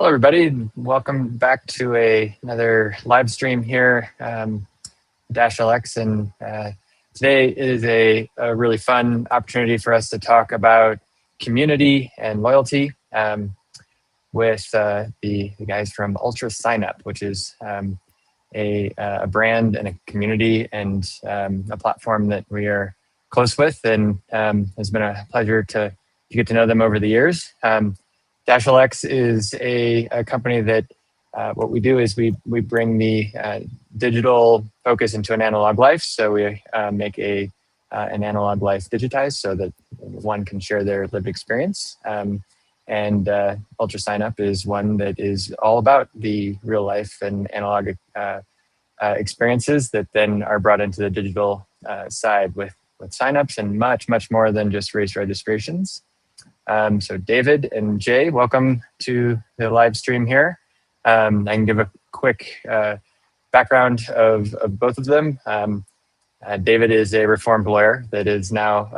Hello, everybody. Welcome back to another live stream here, DashLX. And today is a really fun opportunity for us to talk about community and loyalty with the guys from UltraSignup, which is a brand and a community and a platform that we are close with, and has been a pleasure to get to know them over the years. DashLX is a company that what we do is we bring the digital focus into an analog life. So we make an analog life digitized so that one can share their lived experience. And UltraSignup is one that is all about the real life and analog experiences that then are brought into the digital side with signups and much more than just race registrations. So David and Jay, welcome to the live stream here. I can give a quick background of both of them. David is a reformed lawyer that is now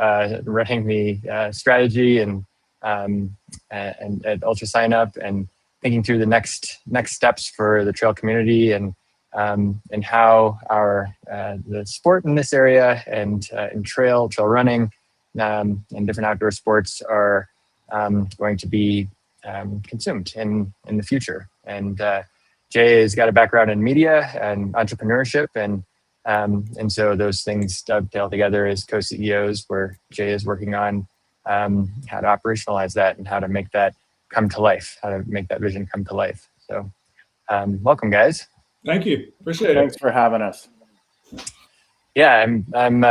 running the strategy and at UltraSignup and thinking through the next steps for the trail community and how the sport in this area and trail running and different outdoor sports are going to be consumed in the future. And Jay has got a background in media and entrepreneurship, and so those things dovetail together as co-CEOs, where Jay is working on how to operationalize that and how to make that come to life, how to make that vision come to life. So welcome, guys. Thank you. Appreciate it. Thanks for having us. Yeah, I'm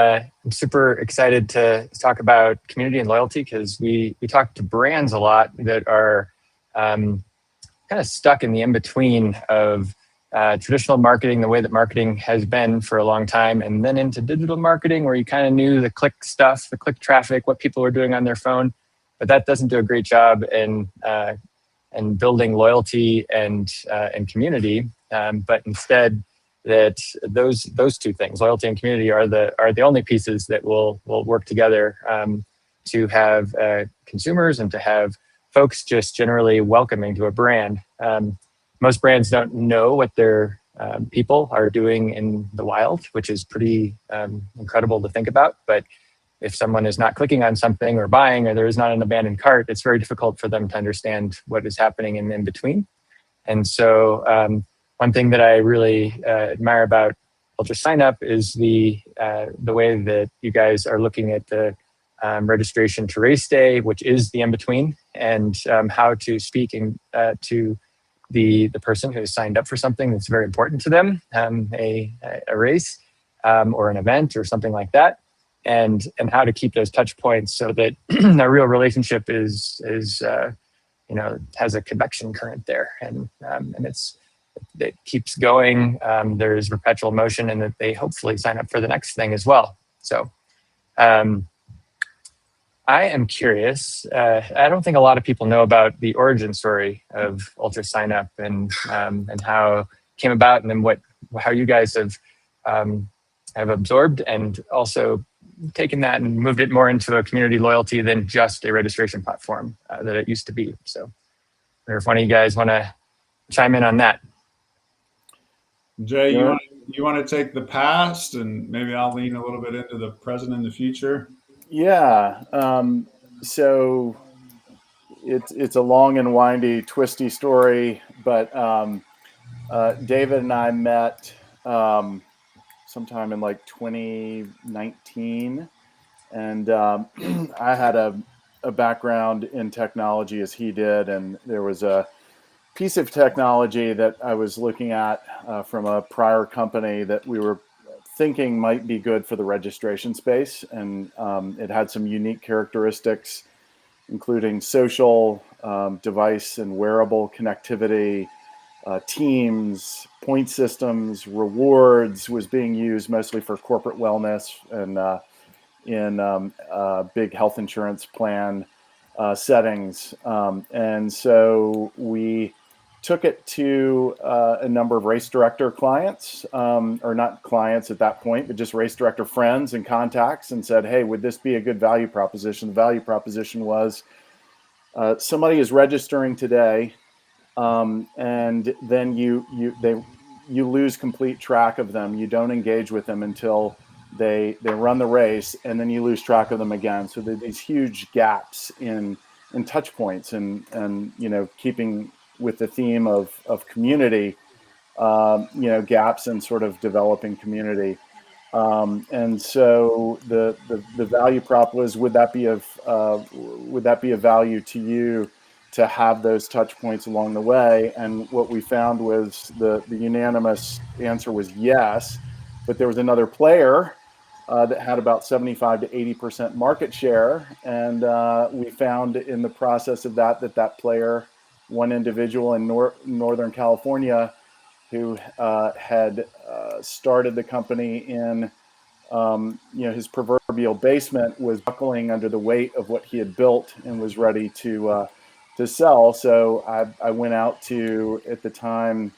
super excited to talk about community and loyalty, because we talk to brands a lot that are kind of stuck in the in-between of traditional marketing, the way that marketing has been for a long time, and then into digital marketing, where you kind of knew the click stuff, the click traffic, what people were doing on their phone, but that doesn't do a great job in building loyalty and community. But instead, that those two things, loyalty and community, are the only pieces that will work together to have consumers and to have folks just generally welcoming to a brand. Most brands don't know what their people are doing in the wild, which is pretty incredible to think about. But if someone is not clicking on something or buying, or there is not an abandoned cart, it's very difficult for them to understand what is happening in between. And so one thing that I really admire about UltraSignup is the way that you guys are looking at the registration to race day, which is the in-between, and how to speak to the person who has signed up for something that's very important to them, a race or an event or something like that, and how to keep those touch points so that a real relationship is has a convection current there, and it keeps going. There's perpetual motion, and that they hopefully sign up for the next thing as well. So I am curious. I don't think a lot of people know about the origin story of UltraSignup and how it came about, and then how you guys have absorbed and also taken that and moved it more into a community loyalty than just a registration platform that it used to be. So I wonder if one of you guys want to chime in on that. Jay, you want to take the past, and maybe I'll lean a little bit into the present and the future? Yeah. So it's a long and windy, twisty story, but David and I met sometime in like 2019, and I had a background in technology as he did, and there was a piece of technology that I was looking at from a prior company that we were thinking might be good for the registration space, and it had some unique characteristics, including social, device and wearable connectivity, teams, point systems, rewards, was being used mostly for corporate wellness and in big health insurance plan settings. And so we took it to a number of race director clients, or not clients at that point, but just race director friends and contacts, and said, hey, would this be a good value proposition? The value proposition was somebody is registering today and then you lose complete track of them. You don't engage with them until they run the race, and then you lose track of them again. So there are these huge gaps in touch points, and keeping with the theme of community, gaps in sort of developing community. And so the value prop was, would that be of value to you to have those touch points along the way? And what we found was the unanimous answer was yes, but there was another player that had about 75 to 80% market share, and we found in the process of that player, one individual in Northern California, who had started the company in his proverbial basement, was buckling under the weight of what he had built and was ready to sell. So I went out to, at the time,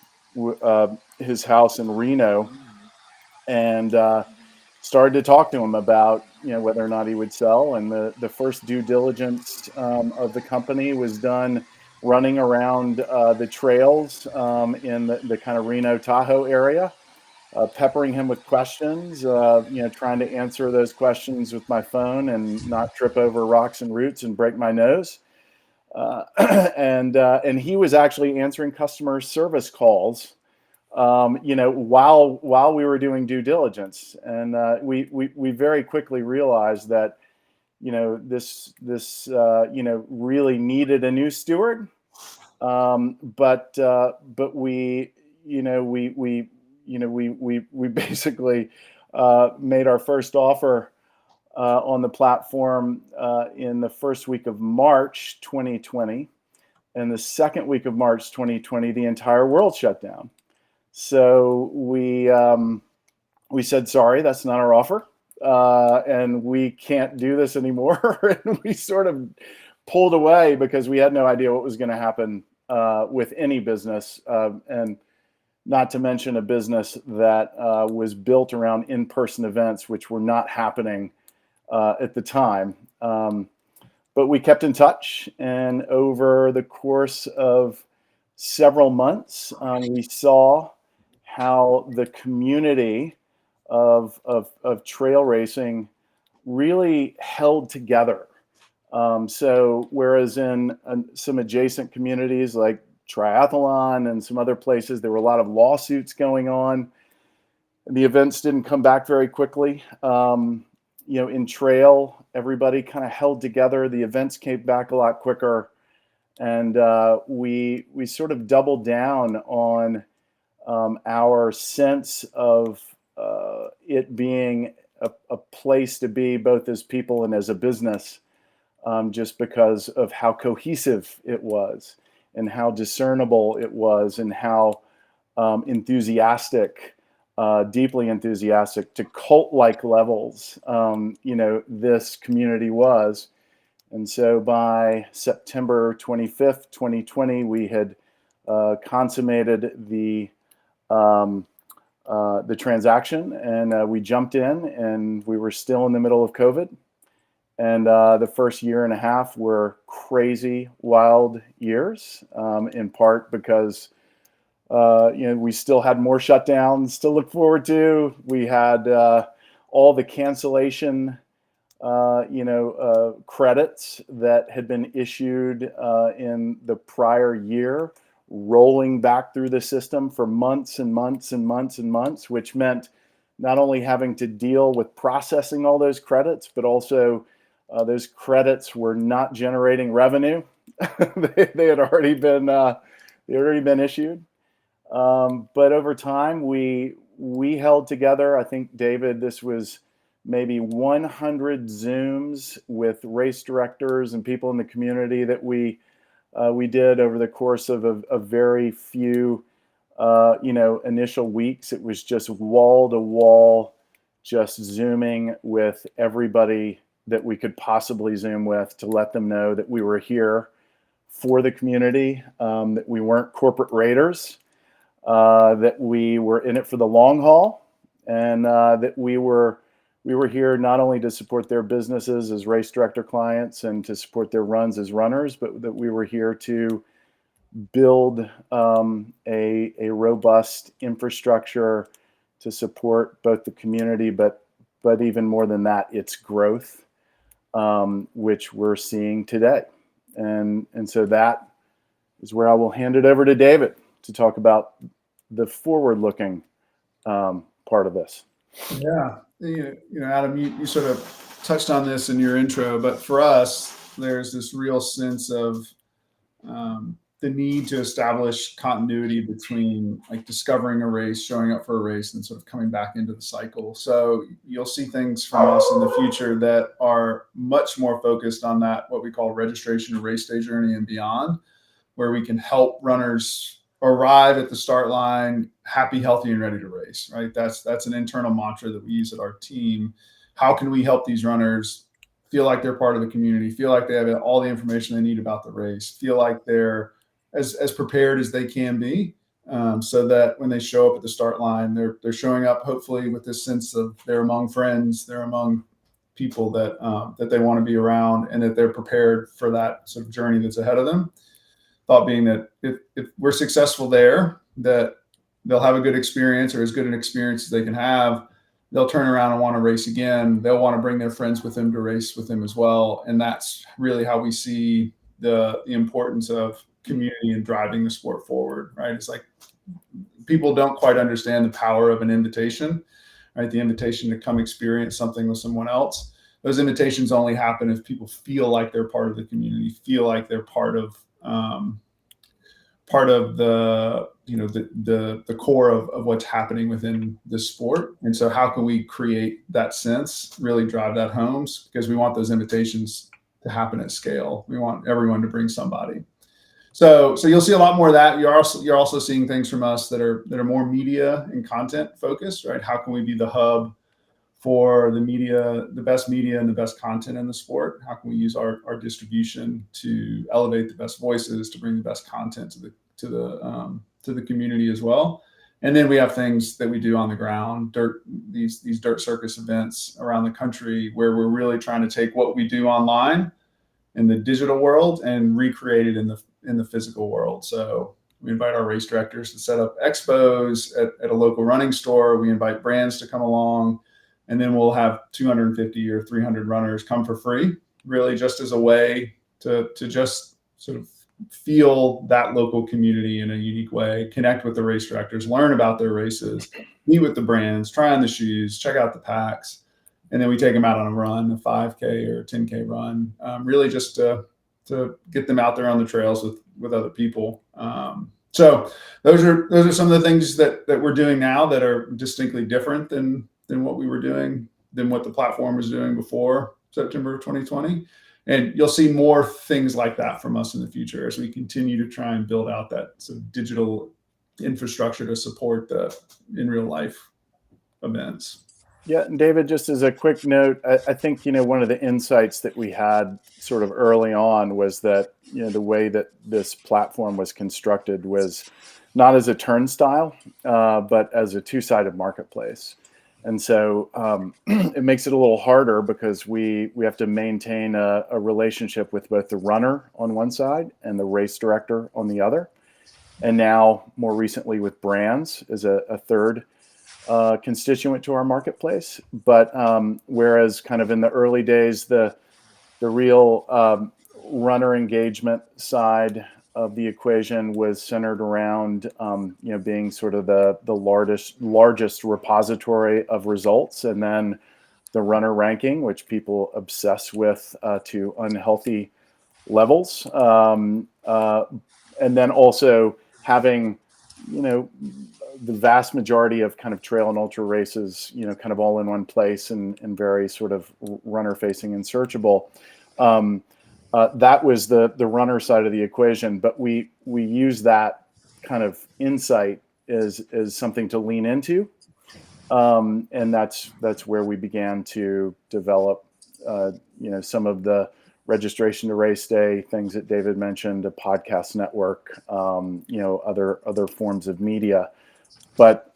his house in Reno, and started to talk to him about whether or not he would sell. And the first due diligence of the company was done running around the trails in the kind of Reno Tahoe area, peppering him with questions, trying to answer those questions with my phone and not trip over rocks and roots and break my nose. And he was actually answering customer service calls, while we were doing due diligence. And we very quickly realized that this really needed a new steward. But we basically made our first offer on the platform in the first week of March 2020. And the second week of March 2020, the entire world shut down. So we said, sorry, that's not our offer, and we can't do this anymore. And we sort of pulled away because we had no idea what was going to happen with any business, and not to mention a business that was built around in-person events, which were not happening at the time. But we kept in touch, and over the course of several months, we saw how the community of trail racing really held together. So whereas in some adjacent communities like triathlon and some other places, there were a lot of lawsuits going on, and the events didn't come back very quickly. In trail, everybody kind of held together. The events came back a lot quicker, and we sort of doubled down on our sense of it being a place to be, both as people and as a business, just because of how cohesive it was, and how discernible it was, and how enthusiastic, deeply enthusiastic to cult-like levels, this community was. And so by September 25th, 2020, we had consummated the transaction, and we jumped in, and we were still in the middle of COVID. And the first year and a half were crazy, wild years, in part because we still had more shutdowns to look forward to. We had all the cancellation, credits that had been issued in the prior year, rolling back through the system for months and months and months and months, which meant not only having to deal with processing all those credits, but also those credits were not generating revenue. they had already been issued. But over time, we held together. I think, David, this was maybe 100 Zooms with race directors and people in the community that we did over the course of a very few, initial weeks. It was just wall to wall, just Zooming with everybody that we could possibly Zoom with, to let them know that we were here for the community, that we weren't corporate raiders, that we were in it for the long haul, and that we were here not only to support their businesses as race director clients and to support their runs as runners, but that we were here to build a robust infrastructure to support both the community, but even more than that, its growth, which we're seeing today. And so that is where I will hand it over to David to talk about the forward-looking part of this. Yeah, Adam, you sort of touched on this in your intro, but for us, there's this real sense of the need to establish continuity between like discovering a race, showing up for a race, and sort of coming back into the cycle. So you'll see things from us in the future that are much more focused on that, what we call registration to race day journey and beyond, where we can help runners arrive at the start line happy, healthy, and ready to race, right? That's an internal mantra that we use at our team. How can we help these runners feel like they're part of the community, feel like they have all the information they need about the race, feel like they're as prepared as they can be, so that when they show up at the start line, they're showing up hopefully with this sense of they're among friends, they're among people that that they want to be around, and that they're prepared for that sort of journey that's ahead of them. Thought being that if we're successful there, that they'll have a good experience, or as good an experience as they can have. They'll turn around and want to race again. They'll want to bring their friends with them to race with them as well. And that's really how we see the importance of community and driving the sport forward, right? It's like people don't quite understand the power of an invitation, right? The invitation to come experience something with someone else. Those invitations only happen if people feel like they're part of the community, feel like they're part of the the core of what's happening within the sport. And so how can we create that sense, really drive that home? Because we want those invitations to happen at scale. We want everyone to bring somebody. So you'll see a lot more of that. You're also seeing things from us that are more media and content focused, right? How can we be the hub for the media, the best media and the best content in the sport? How can we use our distribution to elevate the best voices, to bring the best content to the community as well? And then we have things that we do on the ground, these dirt circus events around the country, where we're really trying to take what we do online in the digital world and recreate it in the physical world. So we invite our race directors to set up expos at a local running store. We invite brands to come along, and then we'll have 250 or 300 runners come for free, really just as a way to just sort of feel that local community in a unique way, connect with the race directors, learn about their races, meet with the brands, try on the shoes, check out the packs. And then we take them out on a run, a 5K or 10K run, really just to get them out there on the trails with other people. So those are some of the things that we're doing now that are distinctly different than what we were doing, than what the platform was doing before September of 2020. And you'll see more things like that from us in the future as we continue to try and build out that sort of digital infrastructure to support the in real life events. Yeah, and David, just as a quick note, I think, one of the insights that we had sort of early on was that, the way that this platform was constructed was not as a turnstile, but as a two-sided marketplace. And so it makes it a little harder because we have to maintain a relationship with both the runner on one side and the race director on the other. And now, more recently, with brands as a third constituent to our marketplace. But whereas kind of in the early days, the real runner engagement side of the equation was centered around being sort of the largest repository of results, and then the runner ranking, which people obsess with to unhealthy levels, and then also having the vast majority of kind of trail and ultra races, kind of all in one place and very sort of runner facing and searchable. That was the runner side of the equation, but we use that kind of insight as something to lean into. And that's where we began to develop, some of the registration to race day things that David mentioned, a podcast network, other forms of media. But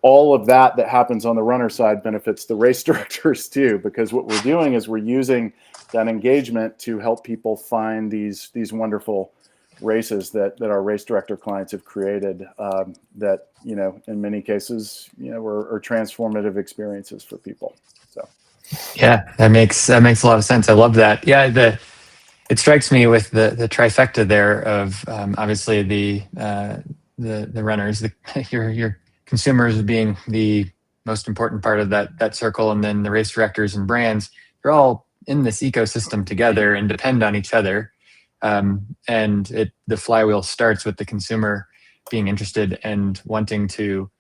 all of that happens on the runner side benefits the race directors too, because what we're doing is we're using that engagement to help people find these wonderful races that our race director clients have created that, in many cases, are transformative experiences for people. So. Yeah, that makes a lot of sense. I love that. Yeah, it strikes me with the trifecta there of obviously the runners, your consumers being the most important part of that circle, and then the race directors and brands. They're all in this ecosystem together and depend on each other. And the flywheel starts with the consumer being interested and wanting to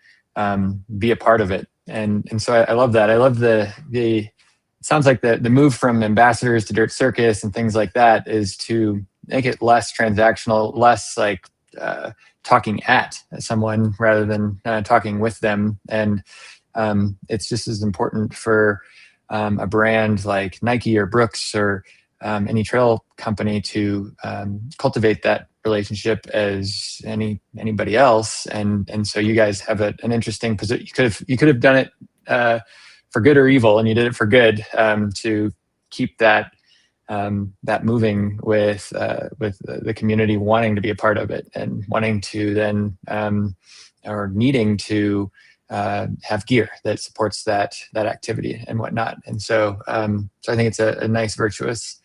be a part of it. And so I love that. I love the it sounds like the move from ambassadors to Dirt Circus and things like that is to make it less transactional, less like talking at someone rather than talking with them. And it's just as important for a brand like Nike or Brooks or any trail company to cultivate that relationship as anybody else. And so you guys have an interesting position. You could have done it for good or evil, and you did it for good to keep that moving with the community wanting to be a part of it and wanting to then or needing to have gear that supports that activity and whatnot. And so I think it's a nice virtuous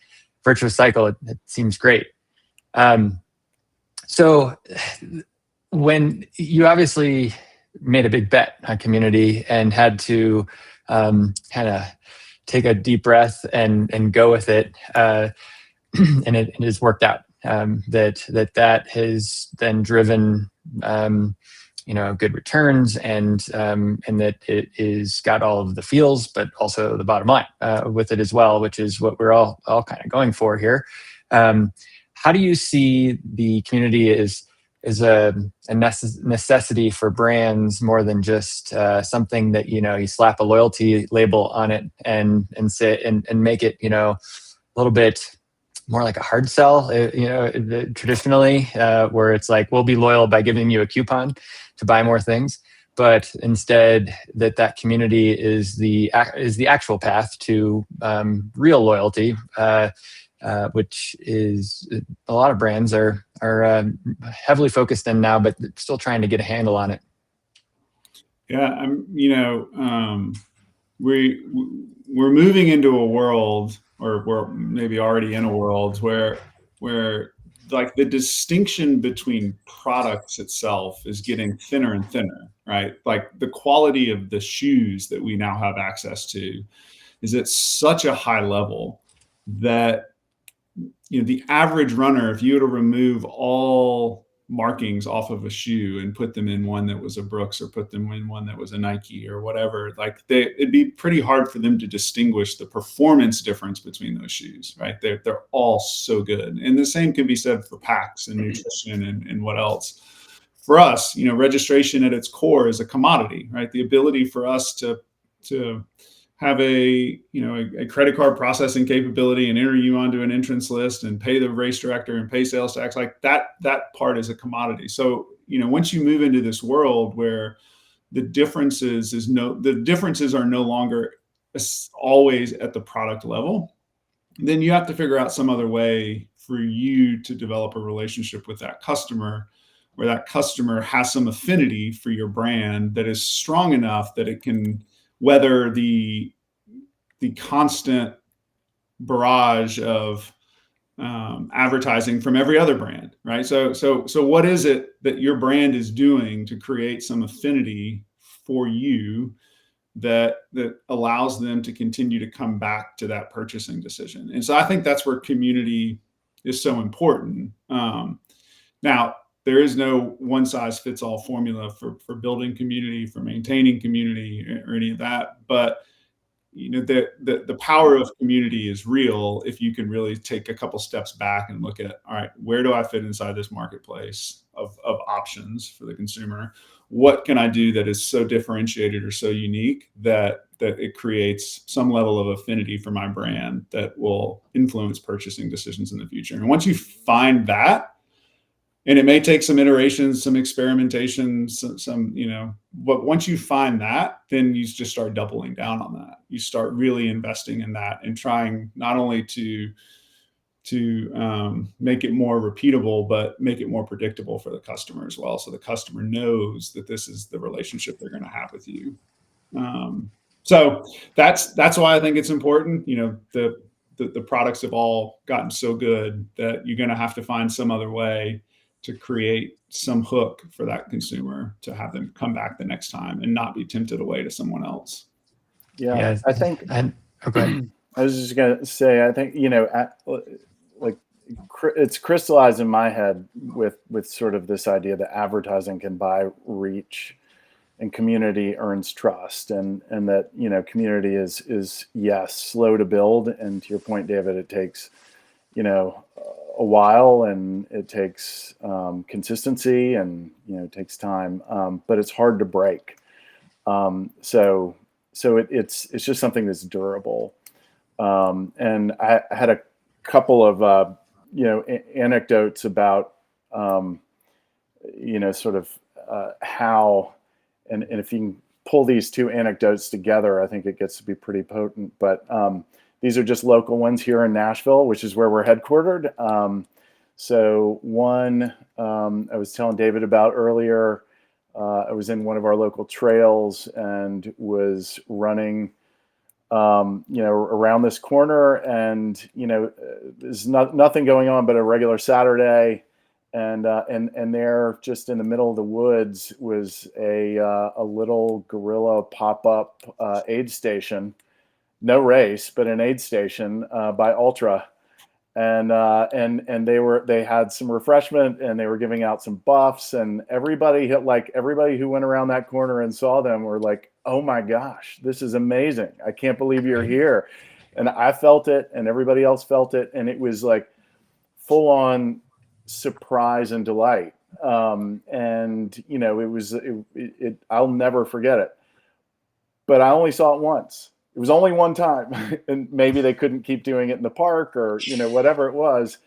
cycle. It seems great. So when you obviously made a big bet on community and had to kind of take a deep breath and go with it, and it has worked out. That has then driven good returns, and that it is got all of the feels, but also the bottom line with it as well, which is what we're all kind of going for here. How do you see the community as a necessity for brands more than just something that you slap a loyalty label on it and say and make it a little bit more like a hard sell, traditionally, where it's like, we'll be loyal by giving you a coupon to buy more things, but instead that community is the actual path to real loyalty, which is a lot of brands are heavily focused in now, but still trying to get a handle on it. Yeah, we're moving into a world, or we're maybe already in a world where like the distinction between products itself is getting thinner and thinner, right? Like the quality of the shoes that we now have access to is at such a high level that the average runner, if you were to remove all markings off of a shoe and put them in one that was a Brooks or put them in one that was a Nike or whatever, like it'd be pretty hard for them to distinguish the performance difference between those shoes, right? They're all so good. And the same can be said for packs and nutrition and what else. For us, registration at its core is a commodity, right? The ability for us to have a credit card processing capability and enter you onto an entrance list and pay the race director and pay sales tax, like that part is a commodity. So, once you move into this world where the differences are no longer always at the product level, then you have to figure out some other way for you to develop a relationship with that customer, where that customer has some affinity for your brand that is strong enough that it can weather the constant barrage of advertising from every other brand, right? So what is it that your brand is doing to create some affinity for you that allows them to continue to come back to that purchasing decision? And so I think that's where community is so important. Now, there is no one size fits all formula for building community, for maintaining community, or any of that. But the power of community is real if you can really take a couple steps back and look at, all right, where do I fit inside this marketplace of options for the consumer? What can I do that is so differentiated or so unique that it creates some level of affinity for my brand that will influence purchasing decisions in the future? And once you find that, and it may take some iterations, some experimentation, but once you find that, then you just start doubling down on that. You start really investing in that and trying not only to make it more repeatable, but make it more predictable for the customer as well. So the customer knows that this is the relationship they're going to have with you. So that's why I think it's important. The products have all gotten so good that you're going to have to find some other way to create some hook for that consumer to have them come back the next time and not be tempted away to someone else. Yeah, I think. Okay. I was just gonna say, I think like it's crystallized in my head with sort of this idea that advertising can buy reach, and community earns trust, and that community is yes, slow to build, and to your point, David, it takes a while, and it takes consistency, and it takes time, but it's hard to break. So it's just something that's durable. And I had a couple of anecdotes about sort of how, and if you can pull these two anecdotes together, I think it gets to be pretty potent. But these are just local ones here in Nashville, which is where we're headquartered. So one I was telling David about earlier. I was in one of our local trails and was running, around this corner, and there's nothing going on but a regular Saturday, and there, just in the middle of the woods, was a little guerrilla pop-up aid station, no race, but an aid station by Ultra. And they had some refreshment, and they were giving out some buffs, and everybody who went around that corner and saw them were like, "Oh my gosh, this is amazing. I can't believe you're here." And I felt it, and everybody else felt it. And it was like full on surprise and delight. I'll never forget it, but I only saw it once. It was only one time, and maybe they couldn't keep doing it in the park, or whatever it was.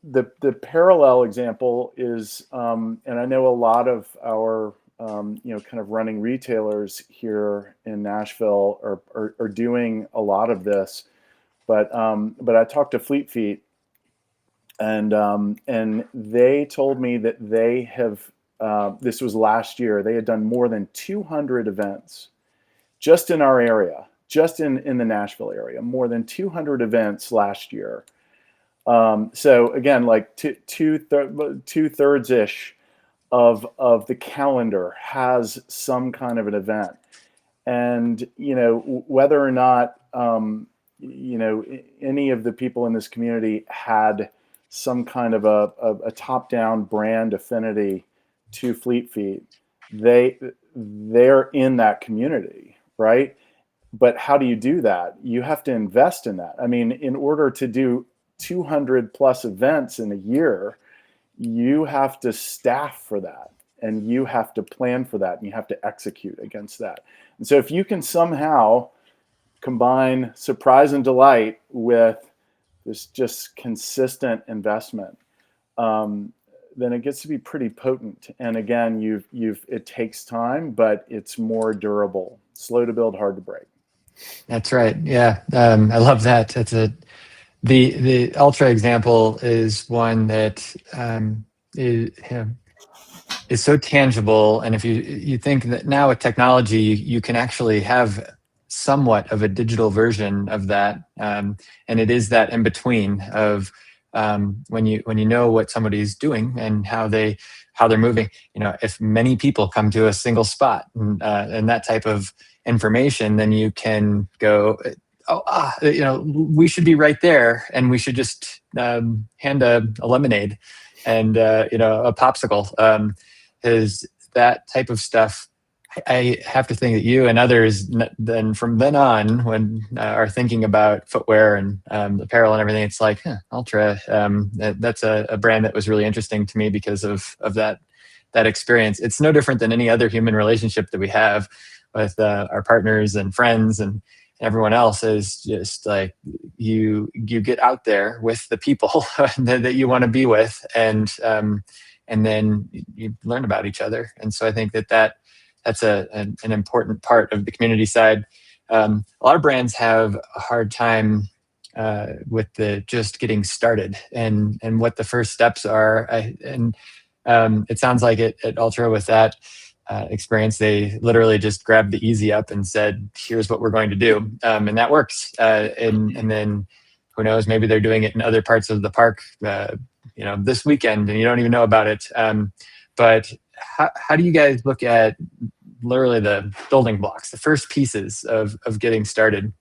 The parallel example is, and I know a lot of our kind of running retailers here in Nashville are doing a lot of this, but I talked to Fleet Feet, and they told me that they have, this was last year, they had done more than 200 events just in our area, just in the Nashville area, more than 200 events last year. So again, like two-thirds-ish of the calendar has some kind of an event. And, whether or not, any of the people in this community had some kind of a top-down brand affinity to Fleet Feet, they're in that community, right? But how do you do that? You have to invest in that. I mean, in order to do 200 plus events in a year, you have to staff for that, and you have to plan for that, and you have to execute against that. And so if you can somehow combine surprise and delight with this just consistent investment, then it gets to be pretty potent. And again, it takes time, but it's more durable. Slow to build, hard to break. That's right. Yeah, I love that. That's the Ultra example is one that is so tangible. And if you think that now with technology, you can actually have somewhat of a digital version of that, and it is that in between of when you know what somebody's doing and how they're moving. If many people come to a single spot and that type of information, then you can go, we should be right there, and we should just hand a lemonade and a popsicle. Is that type of stuff. I have to think that you and others then from then on, when are thinking about footwear and apparel and everything, it's like Ultra. That's a brand that was really interesting to me because of that experience. It's no different than any other human relationship that we have with our partners and friends and everyone else. Is just like you get out there with the people that you want to be with, and then you learn about each other. And so I think that's an important part of the community side. A lot of brands have a hard time with the just getting started and what the first steps are. It sounds like at Ultra with that experience, they literally just grabbed the easy up and said, "Here's what we're going to do," and that works. And then who knows? Maybe they're doing it in other parts of the park, this weekend, and you don't even know about it. But how do you guys look at literally the building blocks, the first pieces of getting started?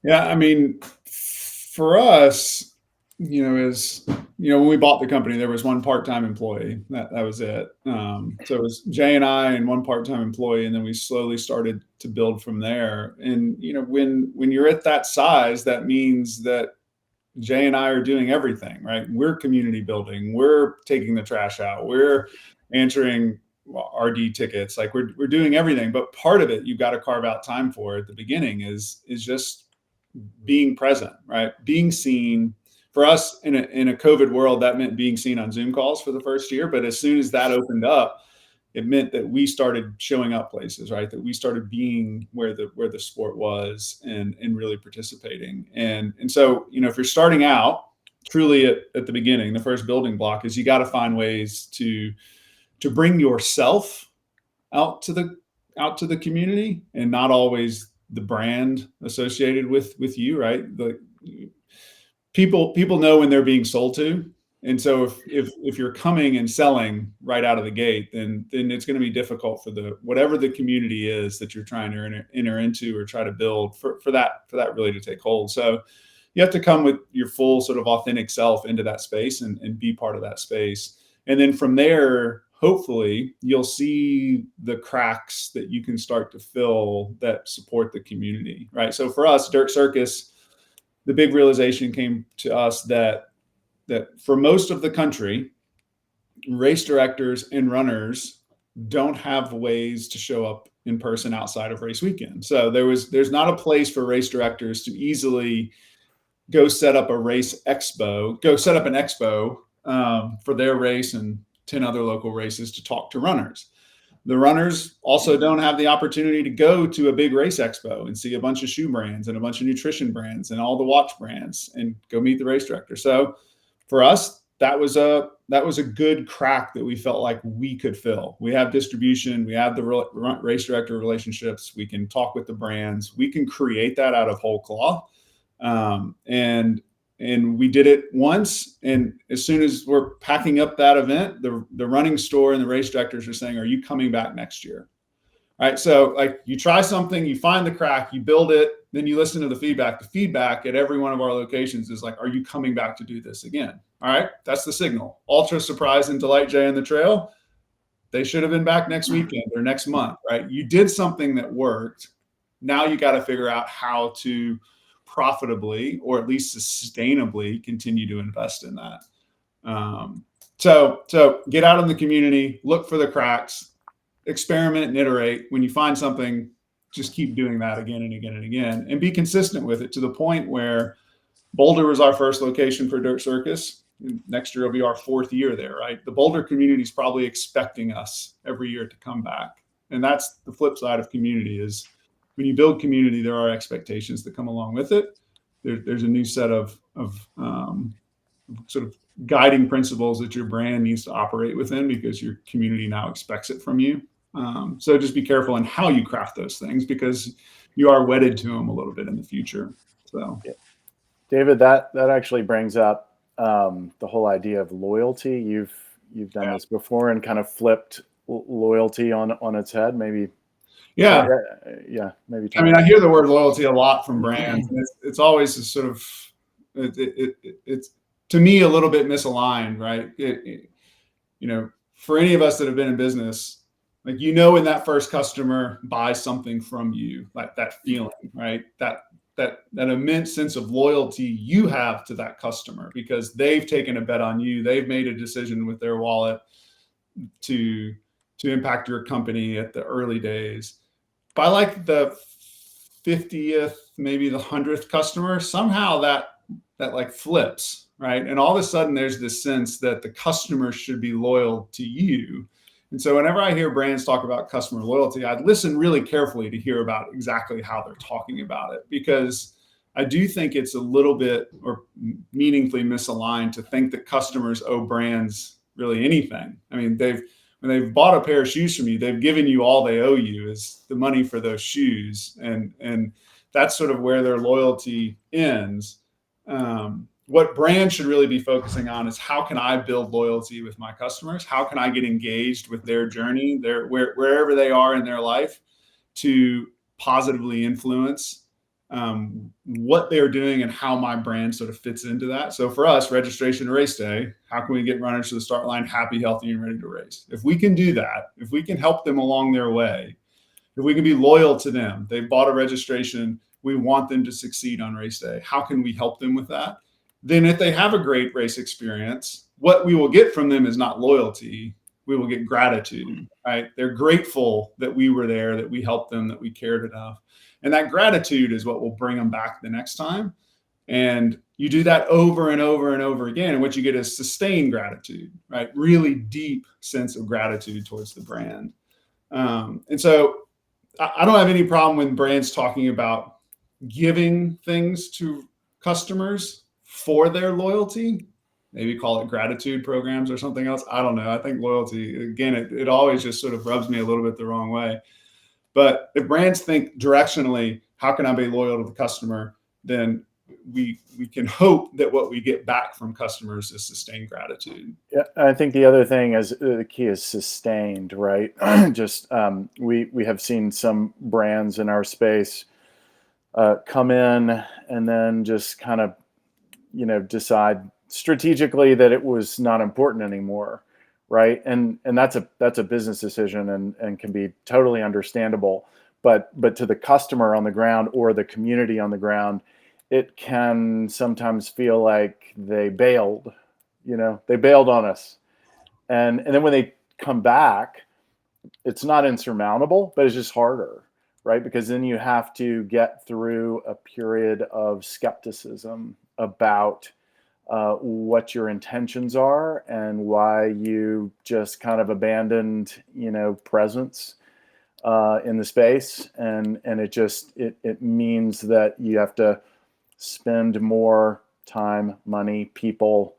Yeah, I mean, for us, when we bought the company, there was one part-time employee. That was it. So it was Jay and I and one part-time employee, and then we slowly started to build from there. And when you're at that size, that means that Jay and I are doing everything, right? We're community building, we're taking the trash out, we're answering RD tickets, like we're doing everything. But part of it, you've got to carve out time for at the beginning is just being present, right? Being seen. For us in a COVID world, that meant being seen on Zoom calls for the first year. But as soon as that opened up, it meant that we started showing up places, right? That we started being where the sport was and really participating. And so, if you're starting out truly at the beginning, the first building block is you got to find ways to bring yourself out to the community, and not always the brand associated with you, right? People know when they're being sold to. And so if you're coming and selling right out of the gate, then it's going to be difficult for whatever the community is that you're trying to enter into or try to build for that really to take hold. So you have to come with your full sort of authentic self into that space and be part of that space. And then from there, hopefully you'll see the cracks that you can start to fill that support the community, right? So for us, Dirt Circus, the big realization came to us that for most of the country, race directors and runners don't have ways to show up in person outside of race weekend. So there's not a place for race directors to easily go set up an expo for their race and 10 other local races to talk to runners. The runners also don't have the opportunity to go to a big race expo and see a bunch of shoe brands and a bunch of nutrition brands and all the watch brands and go meet the race director. So for us, that was a good crack that we felt like we could fill. We have distribution, we have the race director relationships, we can talk with the brands, we can create that out of whole cloth. And we did it once, and as soon as we're packing up that event, the running store and the race directors are saying, "Are you coming back next year?" All right. So like you try something, you find the crack, you build it, then you listen to the feedback. The feedback at every one of our locations is like, "Are you coming back to do this again?" All right. That's the signal. Ultra surprise and delight Jay on the trail. They should have been back next weekend or next month, right? You did something that worked. Now you got to figure out how to profitably or at least sustainably continue to invest in that. So get out in the community, look for the cracks, experiment and iterate. When you find something, just keep doing that again and again and again, and be consistent with it to the point where Boulder was our first location for Dirt Circus. Next year will be our 4th year there, right? The Boulder community is probably expecting us every year to come back. And that's the flip side of community is when you build community, there are expectations that come along with it. There's a new set of sort of guiding principles that your brand needs to operate within because your community now expects it from you. So just be careful in how you craft those things because you are wedded to them a little bit in the future. So, David, that actually brings up the whole idea of loyalty. You've done this before and kind of flipped loyalty on its head, maybe. Yeah. Maybe. I mean, I hear the word loyalty a lot from brands. And it's always a sort of, it's to me a little bit misaligned, right? For any of us that have been in business, like, when that first customer buys something from you, like that feeling, right? That immense sense of loyalty you have to that customer because they've taken a bet on you. They've made a decision with their wallet to impact your company at the early days. By like the 50th, maybe the 100th customer, somehow that like flips, right? And all of a sudden there's this sense that the customer should be loyal to you. And so whenever I hear brands talk about customer loyalty, I'd listen really carefully to hear about exactly how they're talking about it, because I do think it's a little bit or meaningfully misaligned to think that customers owe brands really anything. I mean, when they've bought a pair of shoes from you, they've given you all they owe you is the money for those shoes, and that's sort of where their loyalty ends. What brands should really be focusing on is how can I build loyalty with my customers? How can I get engaged with their journey, wherever they are in their life, to positively influence what they're doing and how my brand sort of fits into that. So for us, registration to race day, how can we get runners to the start line happy, healthy, and ready to race? If we can do that, if we can help them along their way, if we can be loyal to them, they've bought a registration, we want them to succeed on race day. How can we help them with that? Then if they have a great race experience, what we will get from them is not loyalty, we will get gratitude, right? They're grateful that we were there, that we helped them, that we cared enough. And that gratitude is what will bring them back the next time. And you do that over and over and over again. And what you get is sustained gratitude, right? Really deep sense of gratitude towards the brand. And so I don't have any problem with brands talking about giving things to customers for their loyalty. Maybe call it gratitude programs or something else. I don't know. I think loyalty, again, it always just sort of rubs me a little bit the wrong way. But if brands think directionally, how can I be loyal to the customer? Then we can hope that what we get back from customers is sustained gratitude. Yeah, I think the other thing is the key is sustained, right? Just we have seen some brands in our space come in and then just kind of, decide strategically that it was not important anymore, right? And that's a business decision and can be totally understandable. But to the customer on the ground or the community on the ground, it can sometimes feel like they bailed, they bailed on us. And then when they come back, it's not insurmountable, but it's just harder, right? Because then you have to get through a period of skepticism about what your intentions are and why you just kind of abandoned, presence in the space. And it means that you have to spend more time, money, people,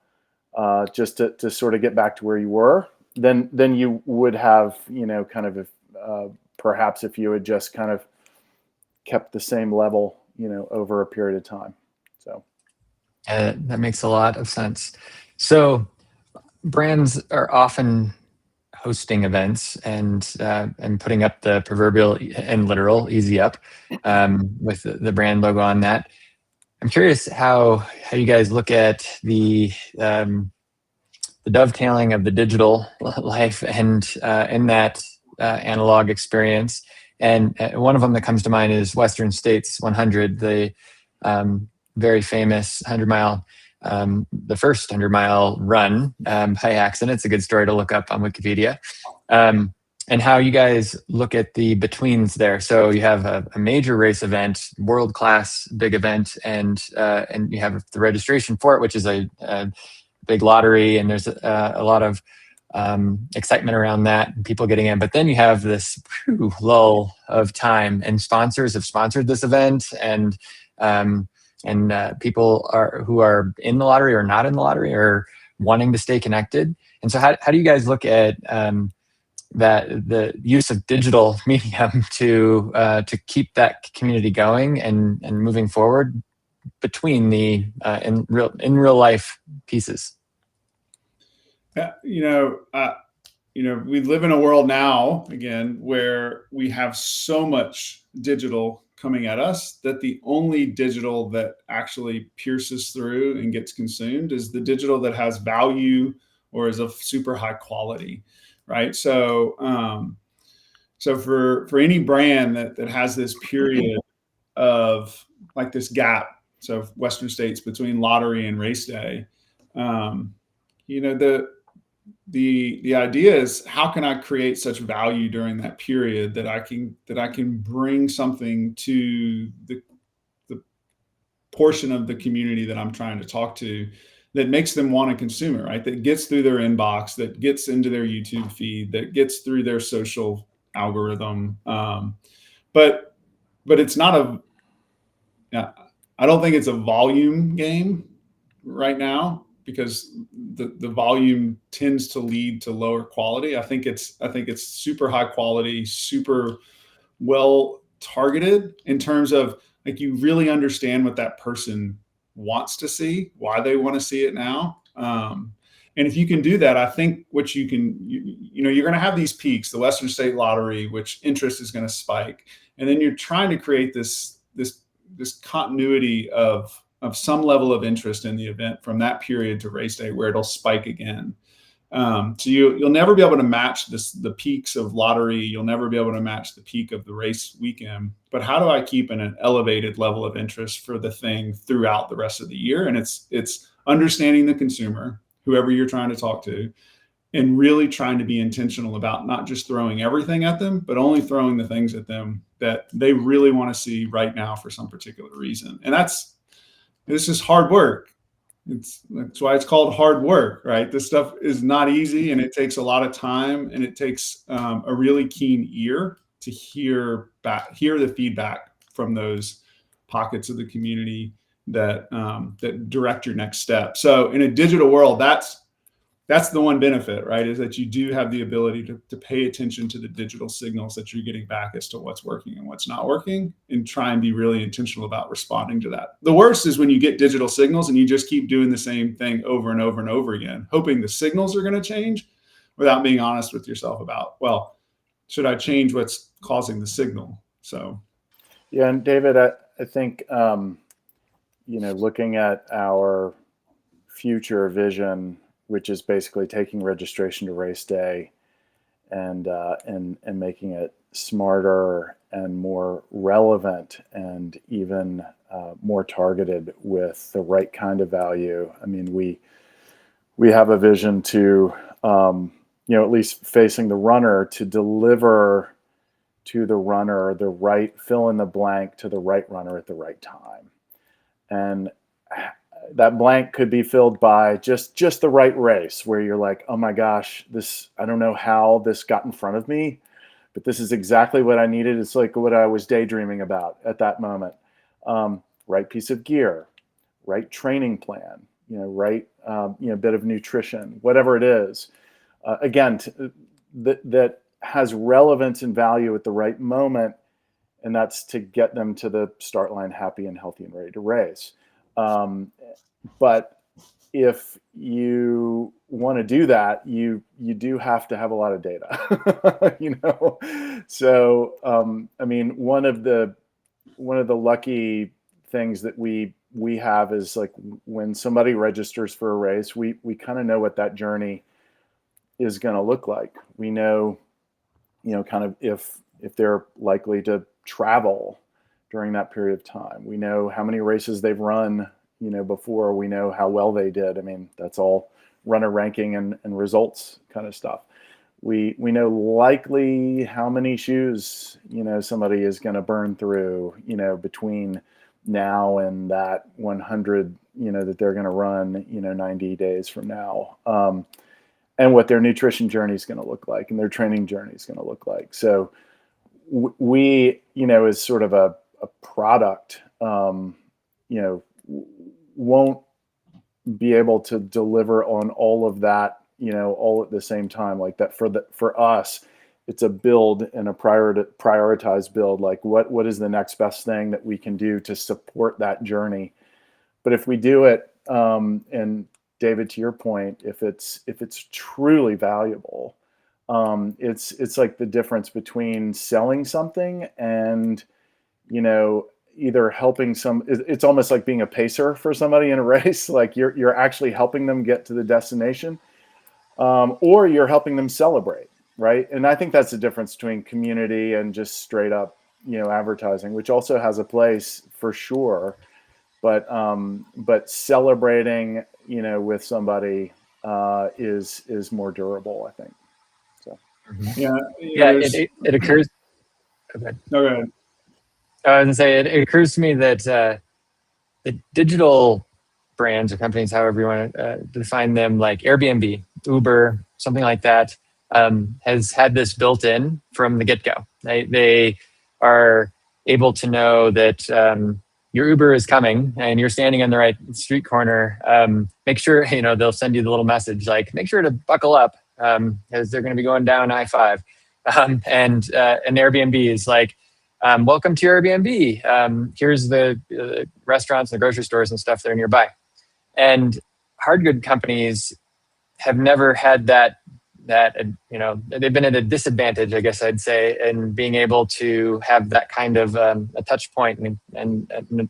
just to sort of get back to where you were than you would have, kind of perhaps if you had just kind of kept the same level, over a period of time. So. That makes a lot of sense. So brands are often hosting events and putting up the proverbial and literal easy up with the brand logo on that. I'm curious how you guys look at the dovetailing of the digital life and in that analog experience. And one of them that comes to mind is Western States 100, the very famous 100-mile, the first 100-mile run by accident. It's a good story to look up on Wikipedia. And how you guys look at the betweens there. So you have a major race event, world-class big event, and you have the registration for it, which is a big lottery, and there's a lot of excitement around that and people getting in. But then you have this lull of time, and sponsors have sponsored this event, and people who are in the lottery or not in the lottery are wanting to stay connected. And so how do you guys look at that the use of digital medium to keep that community going and moving forward between the in real life pieces? Yeah, we live in a world now, again, where we have so much digital coming at us that the only digital that actually pierces through and gets consumed is the digital that has value or is of super high quality, right? So, for any brand that has this period of like this gap, so Western States between lottery and race day, the idea is how can I create such value during that period that I can bring something to the portion of the community that I'm trying to talk to that makes them want to consume it, right? That gets through their inbox, that gets into their YouTube feed, that gets through their social algorithm. But it's not I don't think it's a volume game right now, because the volume tends to lead to lower quality. I think it's super high quality, super well targeted in terms of, like, you really understand what that person wants to see, why they want to see it now. And if you can do that, I think what you can, you're going to have these peaks, the Western State Lottery, which interest is going to spike. And then you're trying to create this continuity of some level of interest in the event from that period to race day, where it'll spike again. So you'll never be able to match the peaks of lottery. You'll never be able to match the peak of the race weekend. But how do I keep an elevated level of interest for the thing throughout the rest of the year? And it's understanding the consumer, whoever you're trying to talk to, and really trying to be intentional about not just throwing everything at them, but only throwing the things at them that they really want to see right now for some particular reason. And this is hard work. That's why it's called hard work, right? This stuff is not easy, and it takes a lot of time, and it takes a really keen ear to hear the feedback from those pockets of the community that direct your next step. So in a digital world, that's the one benefit, right? Is that you do have the ability to pay attention to the digital signals that you're getting back as to what's working and what's not working, and try and be really intentional about responding to that. The worst is when you get digital signals and you just keep doing the same thing over and over and over again, hoping the signals are going to change, without being honest with yourself about, well, should I change what's causing the signal? So, yeah. And David, I think, looking at our future vision, which is basically taking registration to race day and making it smarter and more relevant, and even more targeted with the right kind of value. I mean, we have a vision to, at least facing the runner, to deliver to the runner the right fill in the blank to the right runner at the right time. And that blank could be filled by just the right race, where you're like, oh my gosh, I don't know how this got in front of me, but this is exactly what I needed. It's like what I was daydreaming about at that moment. Right piece of gear, right training plan, right, bit of nutrition, whatever it is. Again, that has relevance and value at the right moment. And that's to get them to the start line happy and healthy and ready to race. But if you want to do that, you do have to have a lot of data, So, I mean, one of the lucky things that we have is, like, when somebody registers for a race, we kind of know what that journey is going to look like. We know, kind of if they're likely to travel during that period of time. We know how many races they've run, before. We know how well they did. I mean, that's all runner ranking and results kind of stuff. We know likely how many shoes, somebody is going to burn through, between now and that 100, that they're going to run, 90 days from now. And what their nutrition journey is going to look like, and their training journey is going to look like. So we, as sort of a product, won't be able to deliver on all of that, all at the same time. Like that for us, it's a build and a prioritized build. Like what is the next best thing that we can do to support that journey? But if we do it, and David, to your point, if it's truly valuable, it's like the difference between selling something and, either helping it's almost like being a pacer for somebody in a race. Like you're actually helping them get to the destination, or you're helping them celebrate. Right. And I think that's the difference between community and just straight up, advertising, which also has a place for sure. But celebrating, with somebody, is more durable, I think. So. Yeah. It occurs. Okay. No, go ahead. I was gonna say it occurs to me that the digital brands or companies, however you want to define them, like Airbnb, Uber, something like that, has had this built in from the get-go. They are able to know that your Uber is coming and you're standing on the right street corner, make sure, they'll send you the little message like, make sure to buckle up as they're going to be going down I-5. And an Airbnb is like, welcome to your Airbnb. Here's the restaurants and the grocery stores and stuff that are nearby. And hard good companies have never had that, they've been at a disadvantage, I guess I'd say, in being able to have that kind of a touch point and an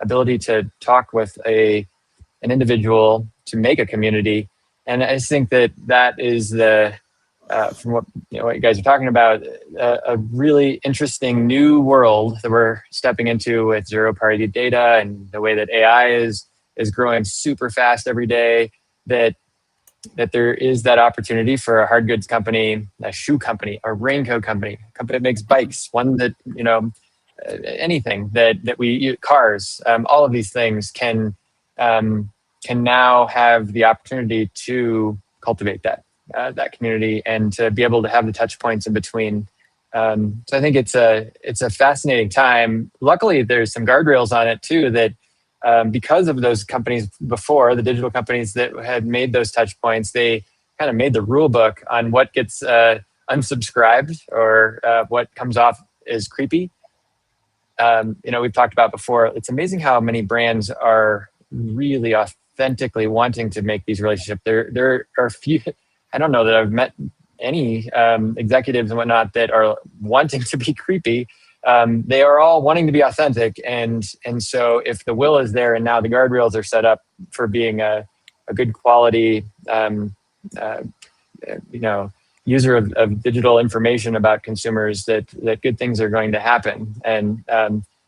ability to talk with an individual to make a community. And I just think that is from what what you guys are talking about, a really interesting new world that we're stepping into with zero-party data and the way that AI is growing super fast every day. That there is that opportunity for a hard goods company, a shoe company, a raincoat company, a company that makes bikes, one that anything that we cars, all of these things can now have the opportunity to cultivate that community and to be able to have the touch points in between. So I think it's a fascinating time. Luckily, there's some guardrails on it too that because of those companies before, the digital companies that had made those touch points, they kind of made the rule book on what gets unsubscribed or what comes off as creepy. We've talked about before, it's amazing how many brands are really authentically wanting to make these relationships. There are few, I don't know that I've met any executives and whatnot that are wanting to be creepy. They are all wanting to be authentic. And so if the will is there and now the guardrails are set up for being a good quality, user of digital information about consumers, that good things are going to happen. And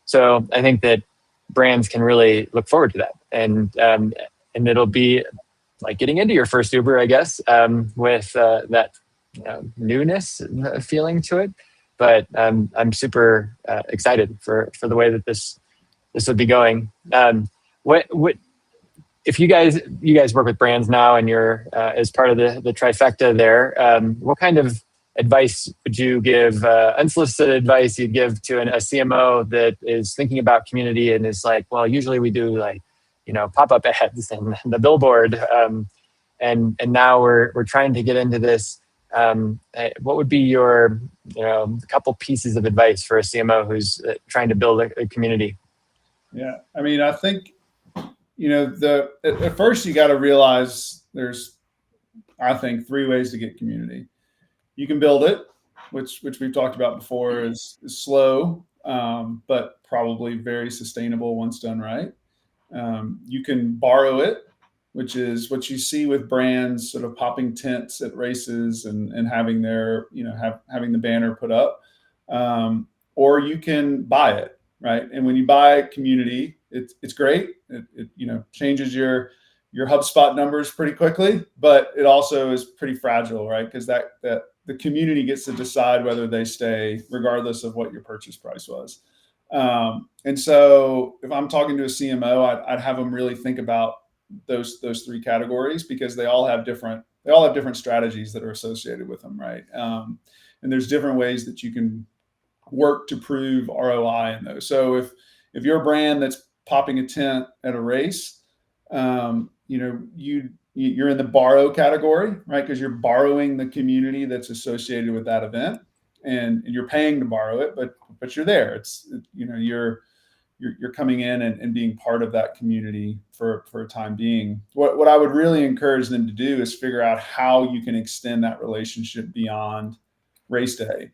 so I think that brands can really look forward to that. And it'll be like getting into your first Uber, I guess, with that newness feeling to it. But I'm super excited for the way that this would be going. What if you guys work with brands now and you're as part of the trifecta there? What kind of advice would you give? Unsolicited advice you'd give to a CMO that is thinking about community and is like, well, usually we do like pop-up ads and the billboard, and now we're trying to get into this. What would be your couple pieces of advice for a CMO who's trying to build a community? Yeah, I mean, I think at first you got to realize there's, I think, 3 ways to get community. You can build it, which we've talked about before, is slow, but probably very sustainable once done right. You can borrow it, which is what you see with brands sort of popping tents at races and having their, having the banner put up. Or you can buy it, right? And when you buy community, it's great. It changes your HubSpot numbers pretty quickly, but it also is pretty fragile, right? Because that the community gets to decide whether they stay, regardless of what your purchase price was. And so if I'm talking to a CMO, I'd have them really think about those 3 categories, because they all have different strategies that are associated with them, right? And there's different ways that you can work to prove ROI in those. So if you're a brand that's popping a tent at a race, you're in the borrow category, right? Because you're borrowing the community that's associated with that event, and you're paying to borrow it, but you're there. You're coming in and being part of that community for a time being. What I would really encourage them to do is figure out how you can extend that relationship beyond race day,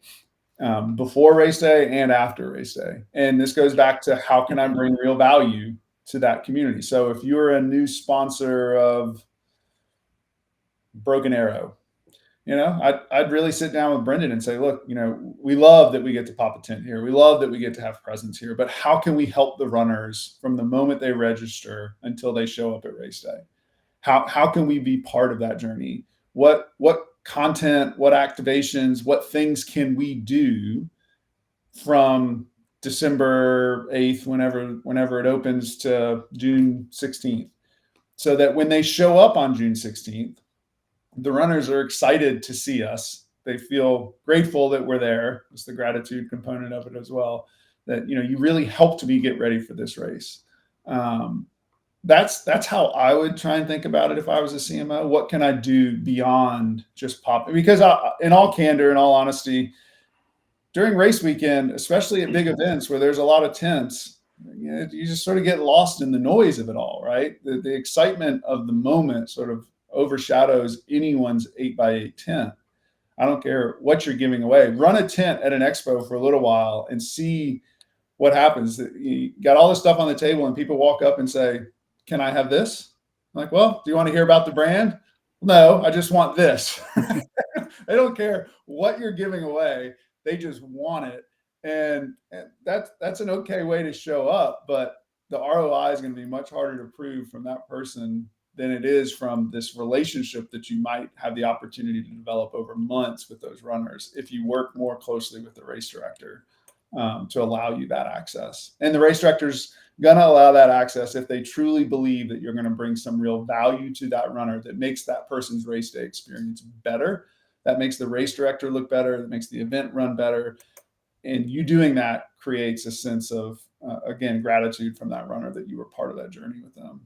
before race day and after race day. And this goes back to how can I bring real value to that community? So if you're a new sponsor of Broken Arrow, I'd really sit down with Brendan and say, look, we love that we get to pop a tent here. We love that we get to have presence here, but how can we help the runners from the moment they register until they show up at race day? How can we be part of that journey? What content, what activations, what things can we do from December 8th, whenever it opens, to June 16th, so that when they show up on June 16th, the runners are excited to see us. They feel grateful that we're there. It's the gratitude component of it as well. that, you really helped me get ready for this race. That's how I would try and think about it if I was a CMO. What can I do beyond just pop? Because in all candor, in all honesty, during race weekend, especially at big events where there's a lot of tents, you just sort of get lost in the noise of it all, right? The excitement of the moment sort of overshadows anyone's 8x8 tent. I don't care what you're giving away. Run a tent at an expo for a little while and see what happens. You got all this stuff on the table and people walk up and say, "Can I have this?" I'm like, "Well, do you want to hear about the brand?" "No, I just want this." They don't care what you're giving away. They just want it. And that's an okay way to show up, but the ROI is going to be much harder to prove from that person than it is from this relationship that you might have the opportunity to develop over months with those runners if you work more closely with the race director to allow you that access. And the race director's going to allow that access if they truly believe that you're going to bring some real value to that runner that makes that person's race day experience better. That makes the race director look better. That makes the event run better. And you doing that creates a sense of, again, gratitude from that runner that you were part of that journey with them.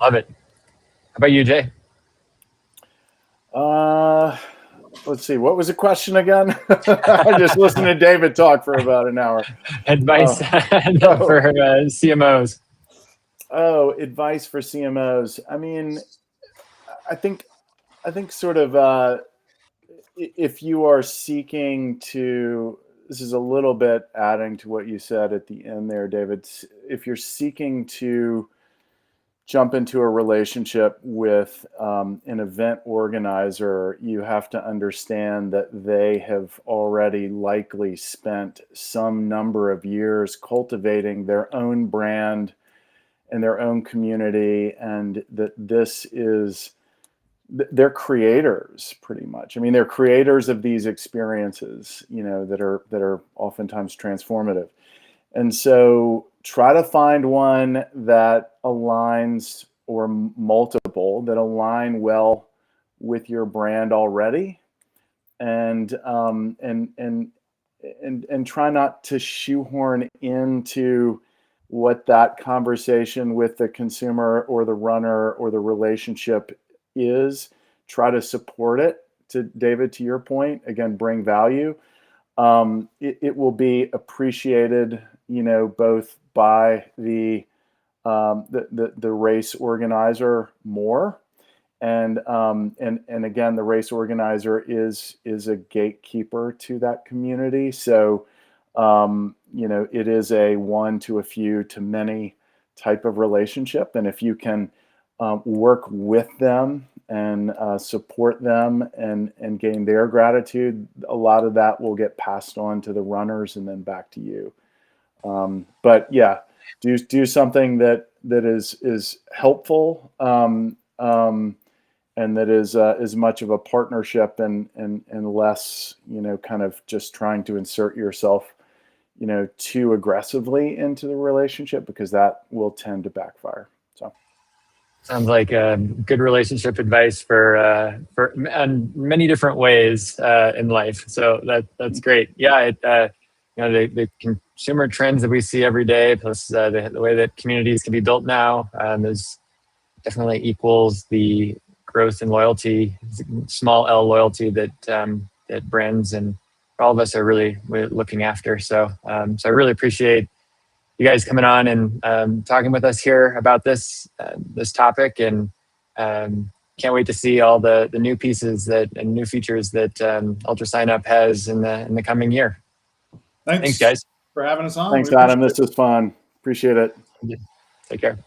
Love it. How about you, Jay? Let's see. What was the question again? I just listened to David talk for about an hour. Advice for CMOs. Oh, advice for CMOs. I mean, I think sort of if you are seeking to, this is a little bit adding to what you said at the end there, David. If you're seeking to jump into a relationship with an event organizer, you have to understand that they have already likely spent some number of years cultivating their own brand and their own community, and that this is, they're creators pretty much. I mean, they're creators of these experiences, that are oftentimes transformative. And so try to find one that aligns, or multiple that align well with your brand already, and try not to shoehorn into what that conversation with the consumer or the runner or the relationship is. Try to support it. To David, to your point, again, bring value. It will be appreciated, both by the race organizer more, and again, the race organizer is a gatekeeper to that community. So, it is a one to a few to many type of relationship, and if you can work with them and support them and gain their gratitude, a lot of that will get passed on to the runners and then back to you. But yeah, do something that is helpful, and that is as much of a partnership and less, kind of just trying to insert yourself, too aggressively into the relationship, because that will tend to backfire. So. Sounds like good relationship advice for many different ways in life. So that's great. Yeah, the consumer trends that we see every day, plus the way that communities can be built now, is definitely equals the growth and loyalty, small L loyalty that brands and all of us are really looking after. So I really appreciate you guys coming on and talking with us here about this topic, and can't wait to see all the new pieces and new features that UltraSignup has in the coming year. Thanks, guys, for having us on. Thanks, Adam. This was fun. Appreciate it. Take care.